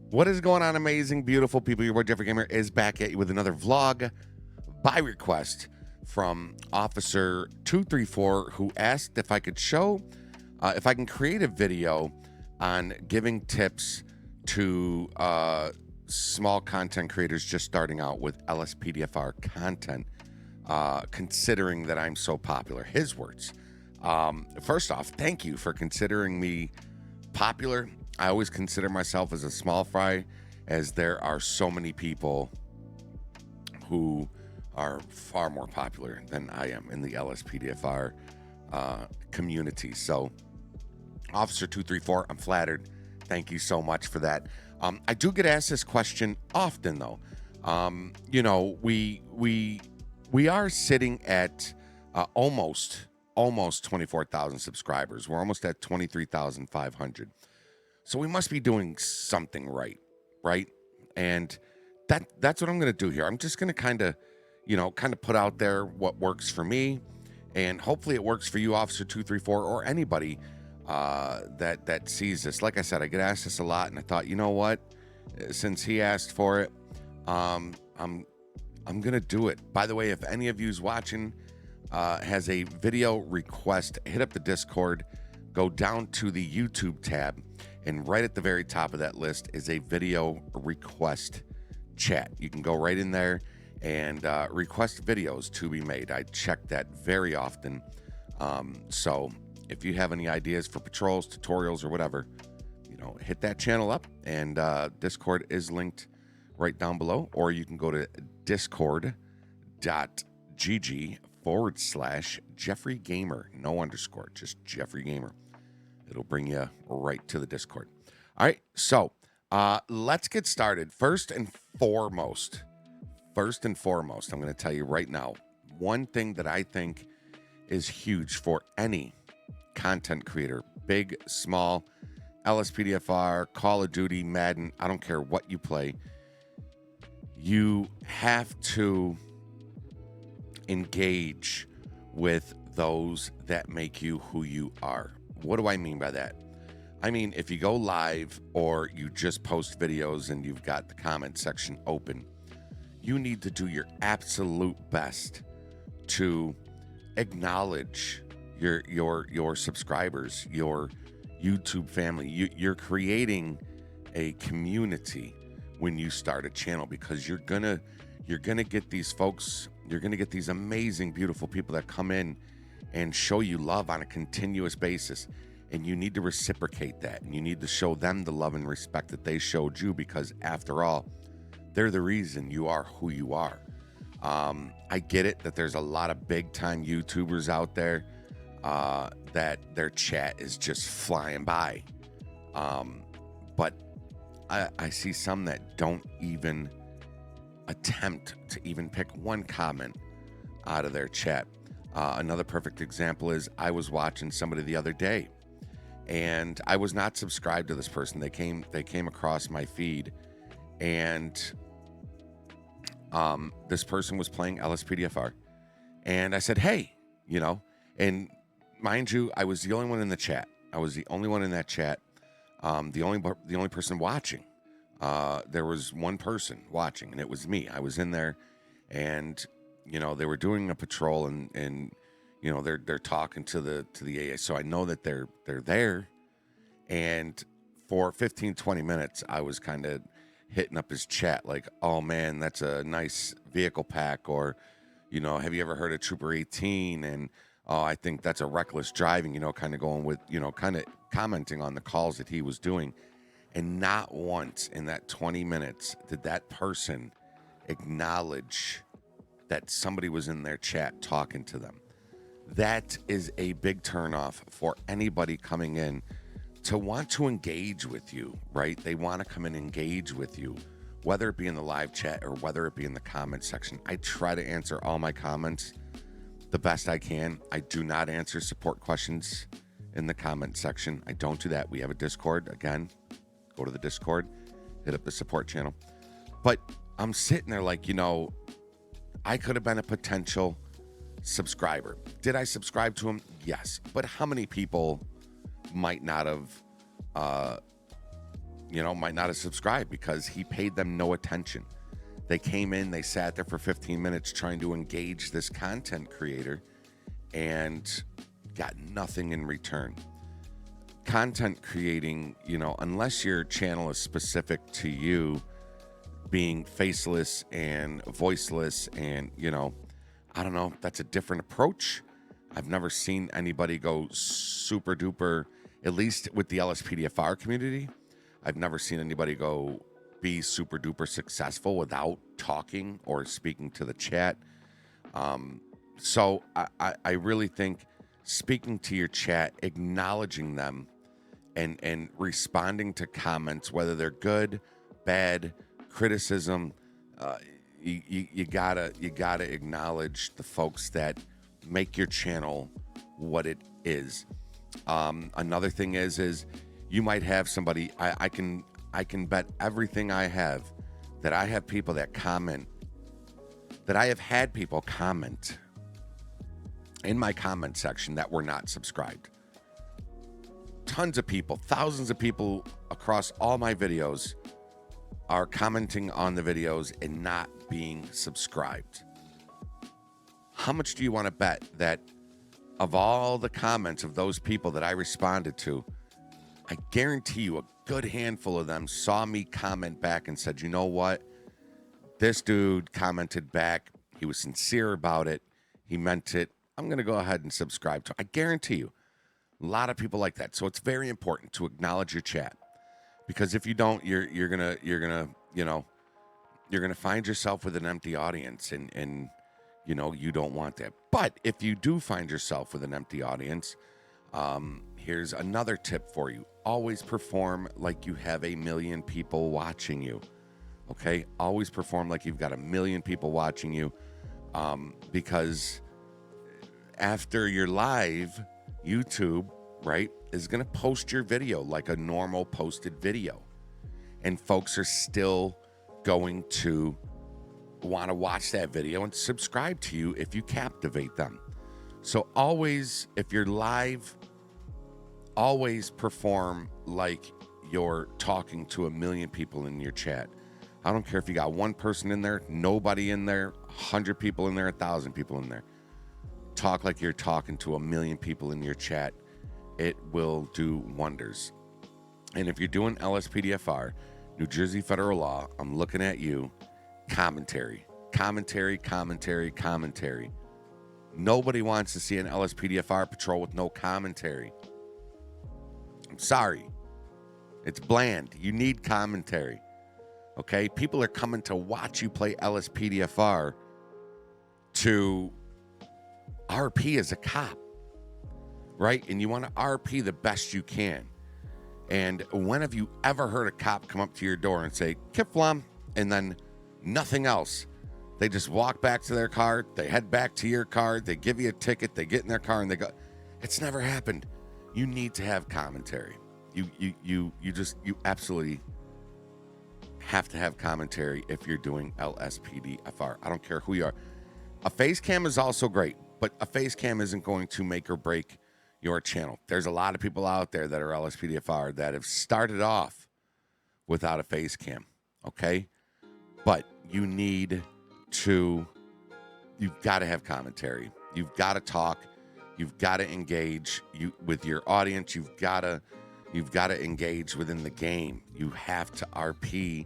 What is going on, amazing, beautiful people? Your boy Jeffrey Gamer is back at you with another vlog by request from Officer 234, who asked if I could if I can create a video on giving tips to small content creators just starting out with LSPDFR content, considering that I'm so popular. His words. First off, thank you for considering me popular. I always consider myself as a small fry, as there are so many people who are far more popular than I am in the LSPDFR community. So, Officer 234, I'm flattered. Thank you so much for that. I do get asked this question often, though. We are sitting at almost 24,000 subscribers. We're almost at 23,500. So we must be doing something right? And that's what I'm going to do here. I'm just going to kind of put out there what works for me, and hopefully it works for you, Officer 234, or anybody that sees this. Like I said, I get asked this a lot, and I thought, you know what? Since he asked for it, I'm going to do it. By the way, if any of you's watching has a video request, hit up the Discord, go down to the YouTube tab, and right at the very top of that list is a video request chat. You can go right in there and request videos to be made. I check that very often. So if you have any ideas for patrols, tutorials, or whatever, hit that channel up, and Discord is linked right down below, or you can go to discord.gg/Jeffrey Gamer, no underscore, just Jeffrey Gamer. It'll bring you right to the Discord. All right, so let's get started. First and foremost, I'm going to tell you right now, one thing that I think is huge for any content creator, big, small, LSPDFR, Call of Duty, Madden, I don't care what you play, you have to engage with those that make you who you are. What do I mean by that? I mean, if you go live or you just post videos and you've got the comment section open, you need to do your absolute best to acknowledge your subscribers, your YouTube family. You're creating a community when you start a channel, because you're gonna get these folks, you're gonna get these amazing, beautiful people that come in and show you love on a continuous basis, and you need to reciprocate that, and you need to show them the love and respect that they showed you, because after all, they're the reason you are who you are. I get it that there's a lot of big time YouTubers out there that their chat is just flying by, but I see some that don't even attempt to even pick one comment out of their chat. Another perfect example is, I was watching somebody the other day, and I was not subscribed to this person. They came across my feed, and this person was playing LSPDFR, and I said, hey, and mind you, I was the only one in the chat. I was the only one in that chat. The only person watching. There was one person watching, and it was me. I was in there, and they were doing a patrol, and they're talking to the AA, so I know that they're there. And for 15-20 minutes, I was kind of hitting up his chat like, oh man, that's a nice vehicle pack, or have you ever heard of Trooper 18? And oh, I think that's a reckless driving, kind of going with, kind of commenting on the calls that he was doing. And not once in that 20 minutes did that person acknowledge that somebody was in their chat talking to them. That is a big turnoff for anybody coming in to want to engage with you, right? They want to come and engage with you, whether it be in the live chat or whether it be in the comment section. I try to answer all my comments the best I can. I do not answer support questions in the comment section. I don't do that. We have a Discord. Again, go to the Discord, hit up the support channel. But I'm sitting there like, I could have been a potential subscriber. Did I subscribe to him? Yes. But how many people might not have might not have subscribed because he paid them no attention. They came in, they sat there for 15 minutes trying to engage this content creator and got nothing in return. Content creating, unless your channel is specific to you being faceless and voiceless and, I don't know, that's a different approach. I've never seen anybody go super duper, at least with the LSPDFR community. I've never seen anybody go be super duper successful without talking or speaking to the chat. So I really think speaking to your chat, acknowledging them, and responding to comments, whether they're good, bad, criticism, you gotta acknowledge the folks that make your channel what it is. Another thing is you might have somebody. I can bet everything I have that I have people that comment, that I have had people comment in my comment section that were not subscribed. Tons of people, thousands of people across all my videos are commenting on the videos and not being subscribed. How much do you want to bet that of all the comments of those people that I responded to, I guarantee you a good handful of them saw me comment back and said, you know what? This dude commented back. He was sincere about it. He meant it. I'm going to go ahead and subscribe to him. I guarantee you a lot of people like that. So it's very important to acknowledge your chat, because if you don't, you're gonna find yourself with an empty audience, and you don't want that. But if you do find yourself with an empty audience, here's another tip for you. Always perform like you have 1 million people watching you. Okay? Always perform like you've got 1 million people watching you, because after you're live, YouTube, right, is going to post your video like a normal posted video. And folks are still going to want to watch that video and subscribe to you if you captivate them. So always, if you're live, always perform like you're talking to 1 million people in your chat. I don't care if you got one person in there, nobody in there, 100 people in there, 1,000 people in there. Talk like you're talking to 1 million people in your chat. It will do wonders. And if you're doing LSPDFR, New Jersey Federal Law, I'm looking at you. Commentary. Nobody wants to see an LSPDFR patrol with no commentary. I'm sorry. It's bland. You need commentary. Okay? People are coming to watch you play LSPDFR to RP as a cop, right? And you want to RP the best you can. And when have you ever heard a cop come up to your door and say, Kiflam, and then nothing else? They just walk back to their car, they head back to your car, they give you a ticket, they get in their car and they go. It's never happened. You need to have commentary. You absolutely have to have commentary if you're doing LSPDFR. I don't care who you are. A face cam is also great, but a face cam isn't going to make or break your channel. There's a lot of people out there that are LSPDFR that have started off without a face cam, okay? But you've got to have commentary. You've got to talk. You've got to engage with your audience. You've got to engage within the game. You have to RP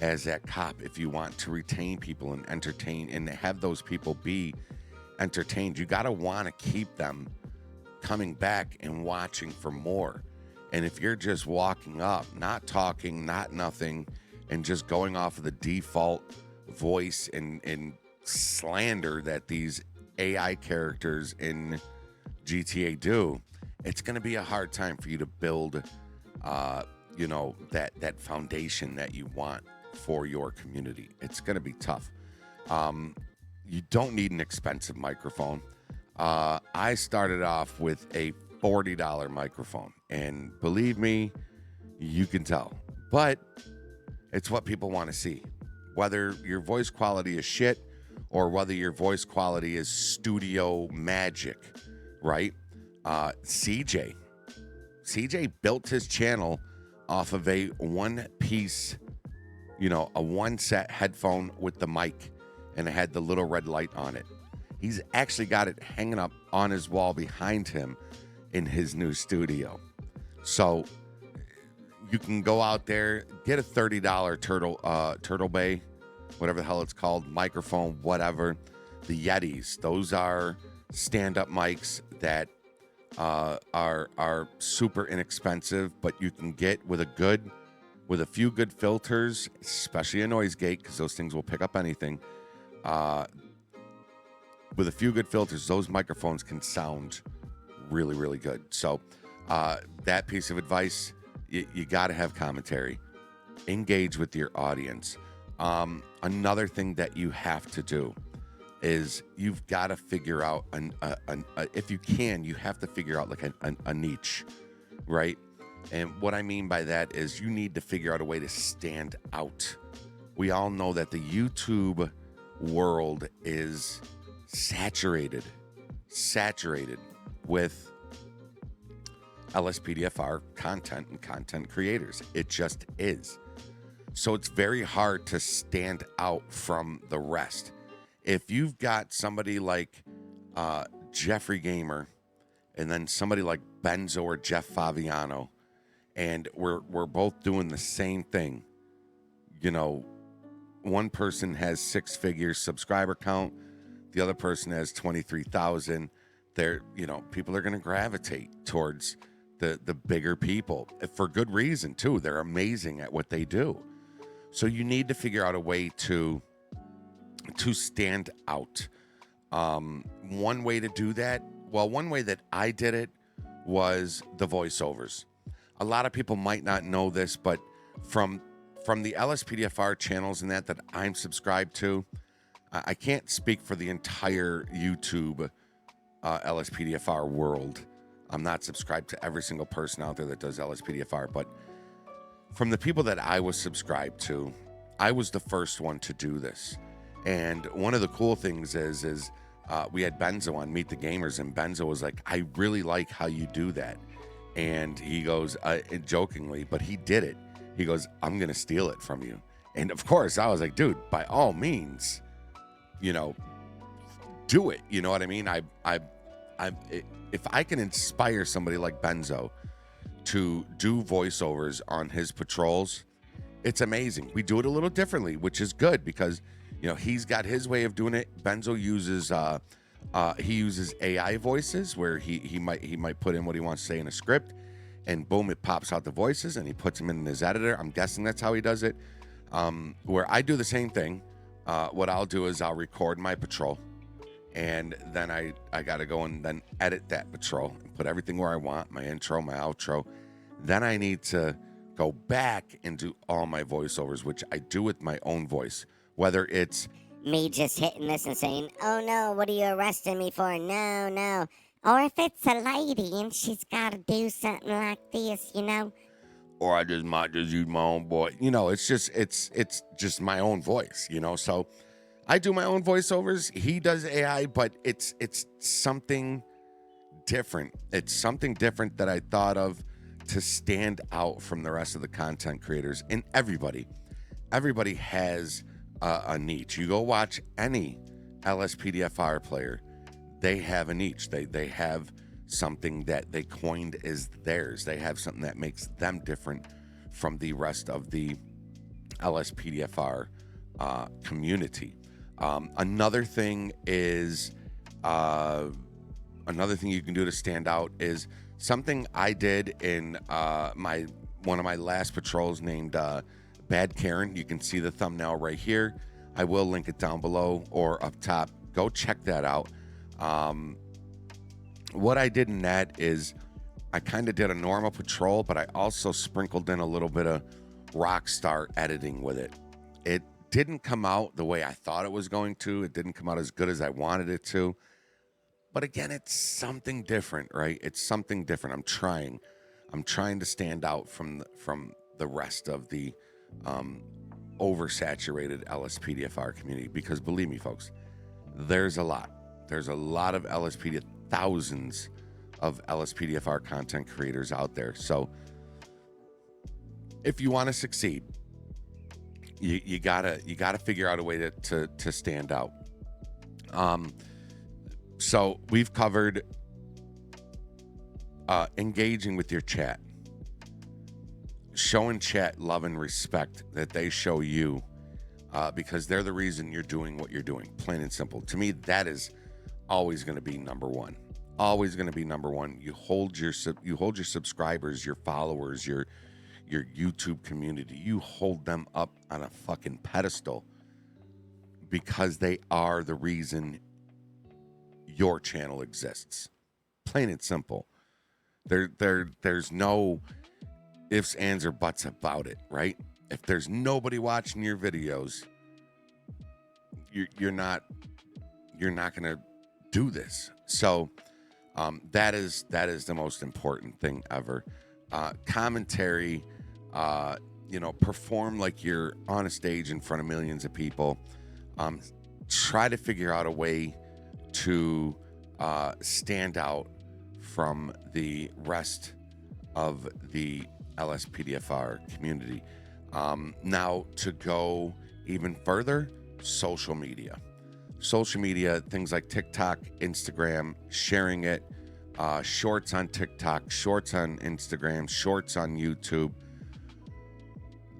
as that cop if you want to retain people and entertain and have those people be entertained. You got to want to keep them coming back and watching for more. And if you're just walking up, not talking, not nothing, and just going off of the default voice and slander that these AI characters in GTA do, it's going to be a hard time for you to build, that foundation that you want for your community. It's going to be tough. You don't need an expensive microphone. I started off with a $40 microphone, and believe me, you can tell. But it's what people want to see. Whether your voice quality is shit or whether your voice quality is studio magic, right? CJ built his channel off of a one-piece, a one-set headphone with the mic, and it had the little red light on it. He's actually got it hanging up on his wall behind him in his new studio. So you can go out there, get a $30 Turtle Bay, whatever the hell it's called, microphone, whatever. The Yetis, those are stand-up mics that are super inexpensive, but you can get with a few good filters, especially a noise gate, because those things will pick up anything. With a few good filters, those microphones can sound really, really good. So that piece of advice, you got to have commentary. Engage with your audience. Another thing that you have to do is you've got to figure out, if you can, you have to figure out like a niche, right? And what I mean by that is you need to figure out a way to stand out. We all know that the YouTube world is saturated with LSPDFR content and content creators. It just is. So it's very hard to stand out from the rest. If you've got somebody like Jeffrey Gamer and then somebody like Benzo or Jeff Favignano, and we're both doing the same thing, one person has 6-figure subscriber count, the other person has 23,000. People are going to gravitate towards the bigger people for good reason too. They're amazing at what they do. So you need to figure out a way to stand out. One way to do that, one way that I did it was the voiceovers. A lot of people might not know this, but from the LSPDFR channels and that I'm subscribed to, I can't speak for the entire YouTube LSPDFR world. I'm not subscribed to every single person out there that does LSPDFR, but from the people that I was subscribed to, I was the first one to do this. And one of the cool things is we had Benzo on Meet the Gamers, and Benzo was like, I really like how you do that. And he goes, jokingly, but he did it. He goes, I'm going to steal it from you. And of course, I was like, dude, by all means, do it. You know what I mean? If I can inspire somebody like Benzo to do voiceovers on his patrols, it's amazing. We do it a little differently, which is good because, he's got his way of doing it. Benzo uses AI voices where he might put in what he wants to say in a script, and boom, it pops out the voices and he puts them in his editor. I'm guessing that's how he does it. Where I do the same thing. What I'll do is I'll record my patrol, and then I got to go and then edit that patrol and put everything where I want, my intro, my outro. Then I need to go back and do all my voiceovers, which I do with my own voice, whether it's me just hitting this and saying, oh no, what are you arresting me for? No. Or if it's a lady and she's got to do something like this, or I might just use my own voice. It's just my own voice, So I do my own voiceovers. He does AI, but it's something different. It's something different that I thought of to stand out from the rest of the content creators. And everybody has a niche. You go watch any LSPDFR player, they have a niche. They have something that they coined as theirs. They have something that makes them different from the rest of the LSPDFR community. Another thing you can do to stand out is something I did in one of my last patrols named Bad Karen. You can see the thumbnail right here. I will link it down below or up top. Go check that out. What I did in that is I kind of did a normal patrol, but I also sprinkled in a little bit of Rockstar editing with it. It didn't come out the way I thought it was going to. It didn't come out as good as I wanted it to. But again, it's something different, right? It's something different. I'm trying to stand out from the rest of the oversaturated LSPDFR community, because believe me, folks, there's a lot of thousands of LSPDFR content creators out there. So if you want to succeed, you gotta figure out a way to stand out. So we've covered engaging with your chat, showing chat love and respect that they show you, because they're the reason you're doing what you're doing. Plain and simple. To me, that is always going to be number one. Always going to be number one. You hold your subscribers, your followers, your YouTube community. You hold them up on a fucking pedestal because they are the reason your channel exists. Plain and simple. There's no ifs, ands, or buts about it, right? If there's nobody watching your videos, you're not gonna do this. So that is the most important thing ever. Commentary, perform like you're on a stage in front of millions of people. Try to figure out a way to stand out from the rest of the LSPDFR community. Now, to go even further, social media, things like TikTok, Instagram, sharing it, shorts on TikTok, shorts on Instagram, shorts on YouTube.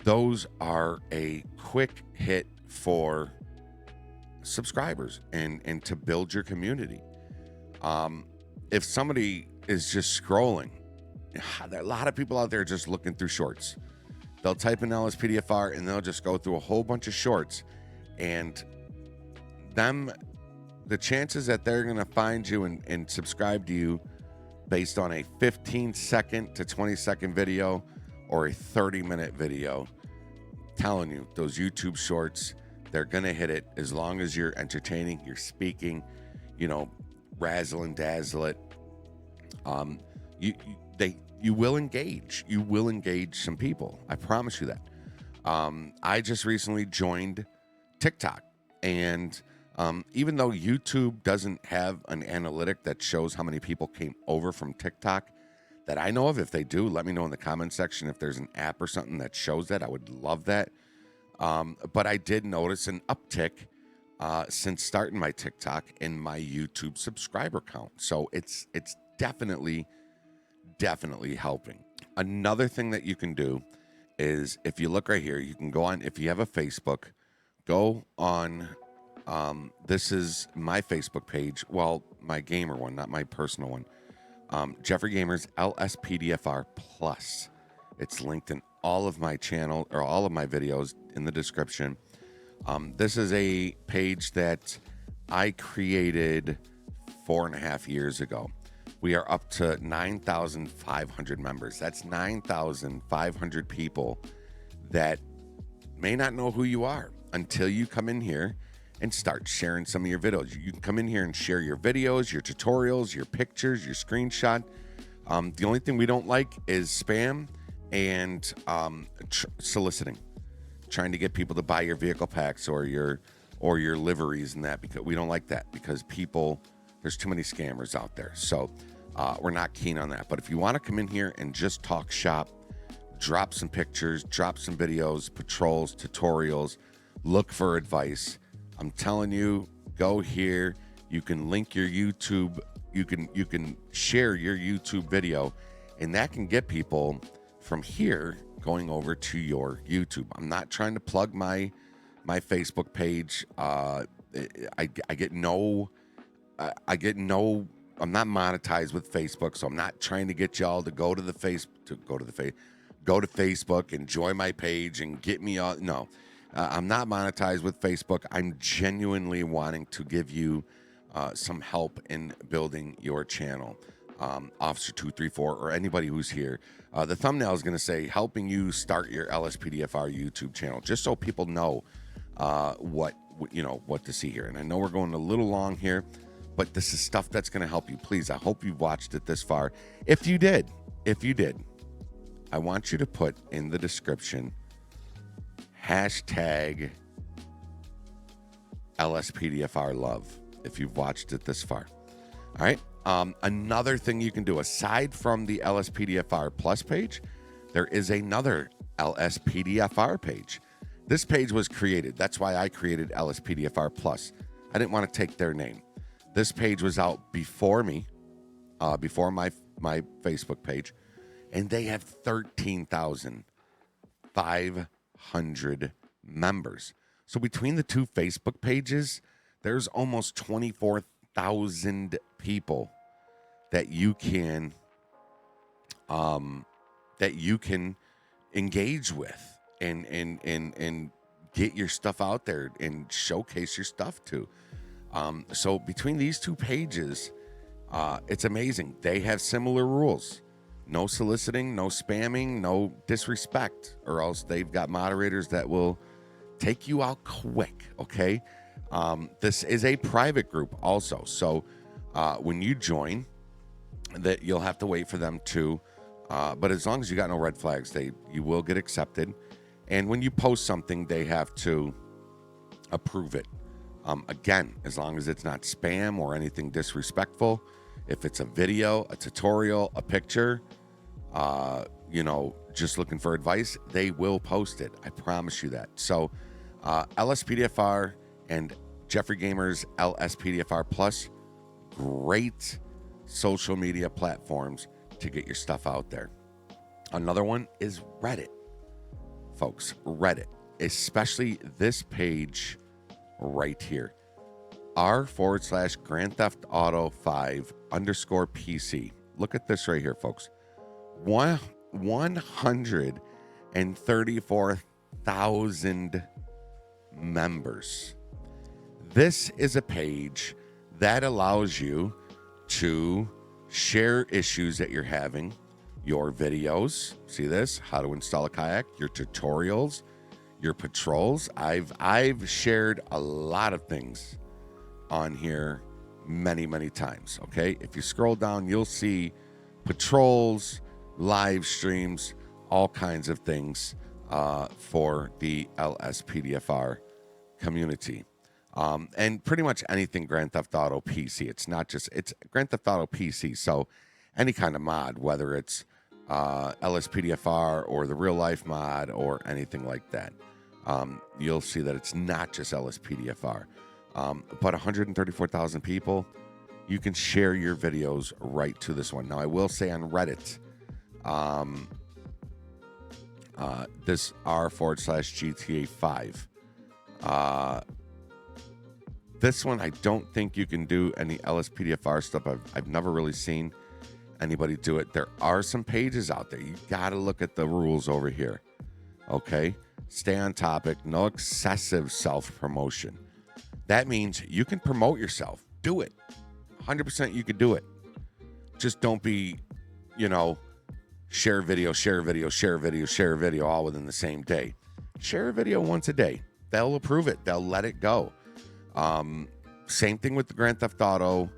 Those are a quick hit for subscribers and to build your community. If somebody is just scrolling, there are a lot of people out there just looking through shorts. They'll type in LSPDFR and they'll just go through a whole bunch of shorts, and the chances that they're going to find you and subscribe to you based on a 15-second to 20-second video or a 30-minute video, telling you, those YouTube shorts, they're going to hit it as long as you're entertaining, you're speaking, razzle and dazzle it. You will engage. You will engage some people. I promise you that. I just recently joined TikTok, and even though YouTube doesn't have an analytic that shows how many people came over from TikTok that I know of, if they do, let me know in the comment section. If there's an app or something that shows that, I would love that. But I did notice an uptick since starting my TikTok in my YouTube subscriber count. So it's definitely helping. Another thing that you can do is, if you look right here, you can go on, if you have a Facebook, go on, this is my Facebook page, well, my gamer one, not my personal one, Jeffrey Gamer's LSPDFR Plus. It's linked in all of my channel, or all of my videos, in the description. This is a page that I created 4.5 years ago. We are up to 9,500 members. That's 9,500 people that may not know who you are until you come in here and start sharing some of your videos. You can come in here and share your videos, your tutorials, your pictures, your screenshot. The only thing we don't like is spam and soliciting, trying to get people to buy your vehicle packs or your liveries and that, because we don't like that, because there's too many scammers out there. So we're not keen on that. But if you want to come in here and just talk shop, drop some pictures, drop some videos, patrols, tutorials, look for advice, I'm telling you, go here. You can link your YouTube. You can share your YouTube video, and that can get people from here going over to your YouTube. I'm not trying to plug my Facebook page. I get no. I'm not monetized with Facebook, so I'm not trying to get y'all to go to Facebook, enjoy my page, and get me all. No, I'm not monetized with Facebook. I'm genuinely wanting to give you some help in building your channel. Officer 234 or anybody who's here. The thumbnail is going to say helping you start your LSPDFR YouTube channel, just so people know what to see here. And I know we're going a little long here, but this is stuff that's going to help you. Please, I hope you've watched it this far. If you did, I want you to put in the description hashtag LSPDFR love if you've watched it this far. All right. Another thing you can do, aside from the LSPDFR Plus page, there is another LSPDFR page. This page was created. That's why I created LSPDFR Plus. I didn't want to take their name. This page was out before me, before my Facebook page, and they have 13,500 members. So between the two Facebook pages, there's almost 24,000 people that you can engage with and get your stuff out there and showcase your stuff to. So between these two pages, it's amazing. They have similar rules. No soliciting, no spamming, no disrespect, or else they've got moderators that will take you out quick, okay? This is a private group also. So when you join, that you'll have to wait for them to, but as long as you got no red flags, you will get accepted. And when you post something, they have to approve it. Again, as long as it's not spam or anything disrespectful. If it's a video, a tutorial, a picture, just looking for advice, they will post it. I promise you that. So LSPDFR and Jeffrey Gamer's LSPDFR Plus, great social media platforms to get your stuff out there. Another one is Reddit. Folks, Reddit, especially this page right here. r/Grand Theft Auto 5 _PC. Look at this right here, folks. 134,000 members. This is a page that allows you to share issues that you're having, your videos. See this? How to install a kayak, your tutorials, your patrols. I've shared a lot of things on here many, many times. Okay, if you scroll down, you'll see patrols, live streams, all kinds of things for the LSPDFR community. And pretty much anything Grand Theft Auto PC. It's Grand Theft Auto PC. So any kind of mod, whether it's LSPDFR or the real life mod or anything like that, you'll see that it's not just LSPDFR. But 134,000 people, you can share your videos right to this one. Now, I will say on Reddit, this r/GTA 5, this one, I don't think you can do any LSPDFR stuff. I've never really seen anybody do it. There are some pages out there. You got to look at the rules over here. Okay? Stay on topic. No excessive self-promotion. That means you can promote yourself. Do it. 100% you could do it. Just don't be, share video, share video, share video, share video all within the same day. Share a video once a day. They'll approve it. They'll let it go. Same thing with the Grand Theft Auto,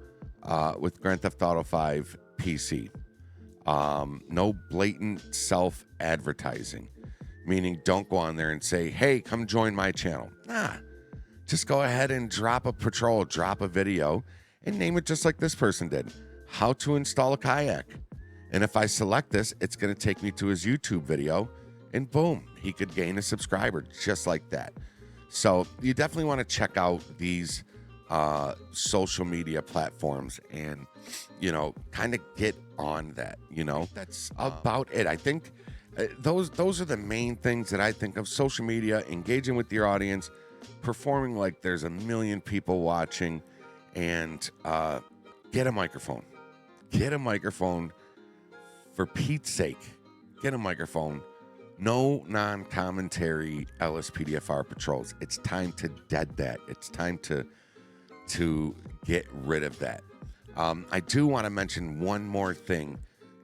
with Grand Theft Auto 5 PC. No blatant self-advertising, meaning don't go on there and say, hey, come join my channel. Nah, just go ahead and drop a patrol, drop a video, and name it just like this person did. How to install a kayak. And if I select this, it's going to take me to his YouTube video, and boom, he could gain a subscriber just like that. So you definitely want to check out these social media platforms and, kind of get on that. That's about it. I think those are the main things that I think of: social media, engaging with your audience, performing like there's a million people watching, and get a microphone. Get a microphone. For Pete's sake, get a microphone. No non-commentary LSPDFR patrols. It's time to dead that. It's time to get rid of that. I do want to mention one more thing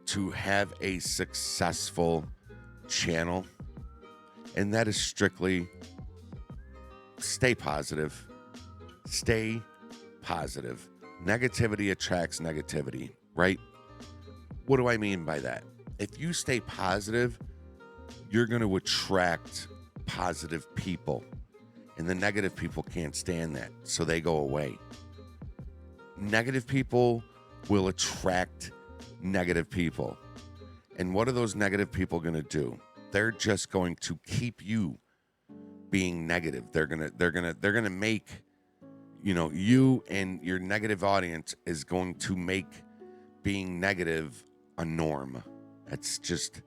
to have a successful channel, and that is strictly stay positive. Stay positive. Negativity attracts negativity, right? What do I mean by that? If you stay positive, you're going to attract positive people, and the negative people can't stand that, so they go away. Negative people will attract negative people. And what are those negative people going to do? they're just going to keep you being negative. They're gonna make, you know, you and your negative audience is going to make being negative a norm. That's just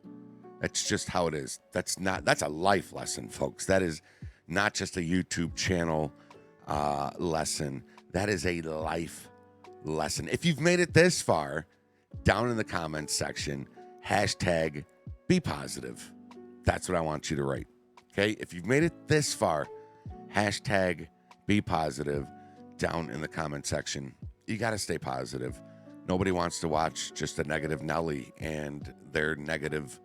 how it is. That's a life lesson, folks. That is not just a YouTube channel lesson. That is a life lesson. If you've made it this far, down in the comments section, hashtag be positive. That's what I want you to write. Okay? If you've made it this far, hashtag be positive down in the comment section. You got to stay positive. Nobody wants to watch just a negative Nelly and their negative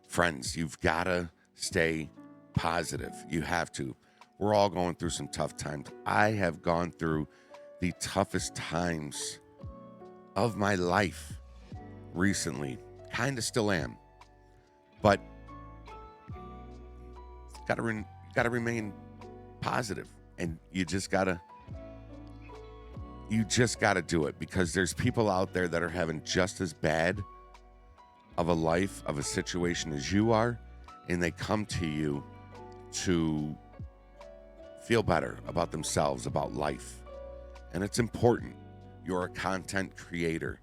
friends. You've got to stay positive. You have to. We're all going through some tough times. I have gone through the toughest times of my life recently. Kind of still am. But got to remain positive, and you just got to do it, because there's people out there that are having just as bad of a life, of a situation as you are, and they come to you to feel better about themselves, about life. And it's important. You're a content creator.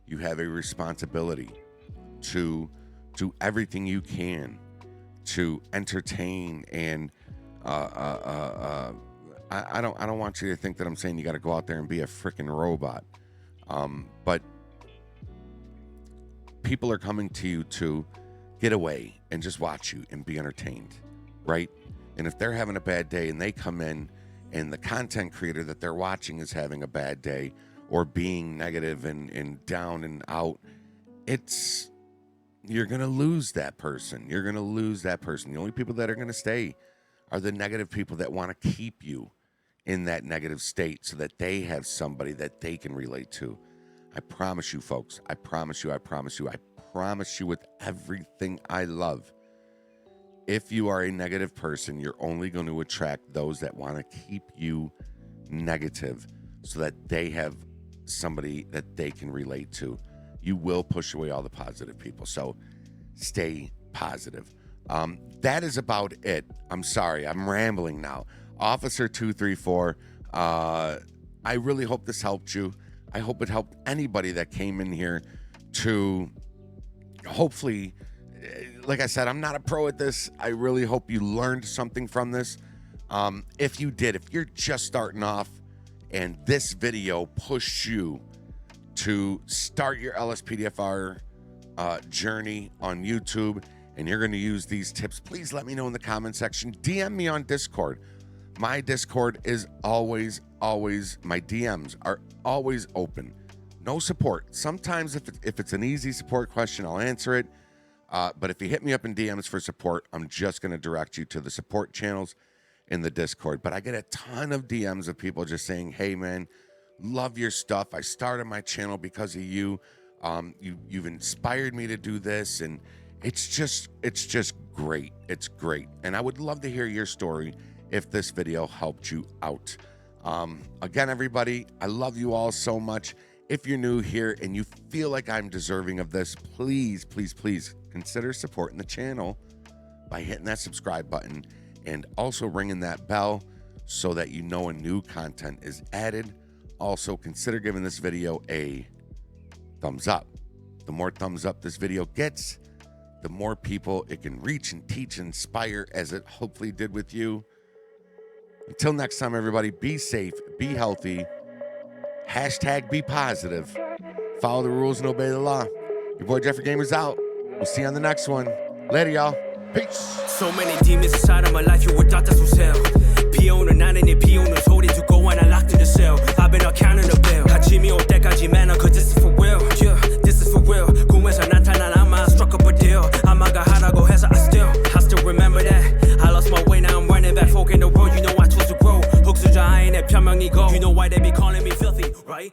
You have a responsibility to do everything you can to entertain and I don't want you to think that I'm saying you got to go out there and be a freaking robot. But people are coming to you to get away and just watch you and be entertained, right? And if they're having a bad day and they come in and the content creator that they're watching is having a bad day or being negative and down and out, you're going to lose that person. You're going to lose that person. The only people that are going to stay are the negative people that want to keep you in that negative state so that they have somebody that they can relate to. I promise you, folks. I promise you with everything I love. If you are a negative person, you're only going to attract those that want to keep you negative so that they have somebody that they can relate to. You will push away all the positive people. So stay positive. That is about it. I'm sorry. I'm rambling now. Officer 234, I really hope this helped you. I hope it helped anybody that came in here to hopefully, like I said, I'm not a pro at this. I really hope you learned something from this. If you did, if you're just starting off and this video pushed you to start your LSPDFR journey on YouTube, and you're going to use these tips, please let me know in the comment section. DM me on Discord. My Discord is always, my DMs are always open. No support. Sometimes if it's an easy support question, I'll answer it. But if you hit me up in DMs for support, I'm just going to direct you to the support channels in the Discord. But I get a ton of DMs of people just saying, hey, man, love your stuff. I started my channel because of you. You've inspired me to do this. And it's just great. It's great. And I would love to hear your story if this video helped you out. Again, everybody, I love you all so much. If you're new here and you feel like I'm deserving of this, please consider supporting the channel by hitting that subscribe button and also ringing that bell so that you know when new content is added. Also, consider giving this video a thumbs up. The more thumbs up this video gets, the more people it can reach and teach and inspire, as it hopefully did with you. Until next time, everybody, be safe, be healthy, hashtag be positive, follow the rules and obey the law. Your boy Jeffrey Gamer's out. We'll see you on the next one. Later, y'all. Peace. So many demons inside of my life, you would thought that's what's hell. 비 오는 나는 비 오는 소리 두고 and I locked in the cell. I've been counting the bill. 아침이 올 때까지 man, cause this is for real. Yeah, this is for real. 꿈에서 나타난 아마 struck up a deal. 아마가 하라고 해서 I still remember that. I lost my way, now I'm running back. Folk in the world, you know I chose to grow. 흑수저 아인의 편명이고. You know why they be calling me filthy, right?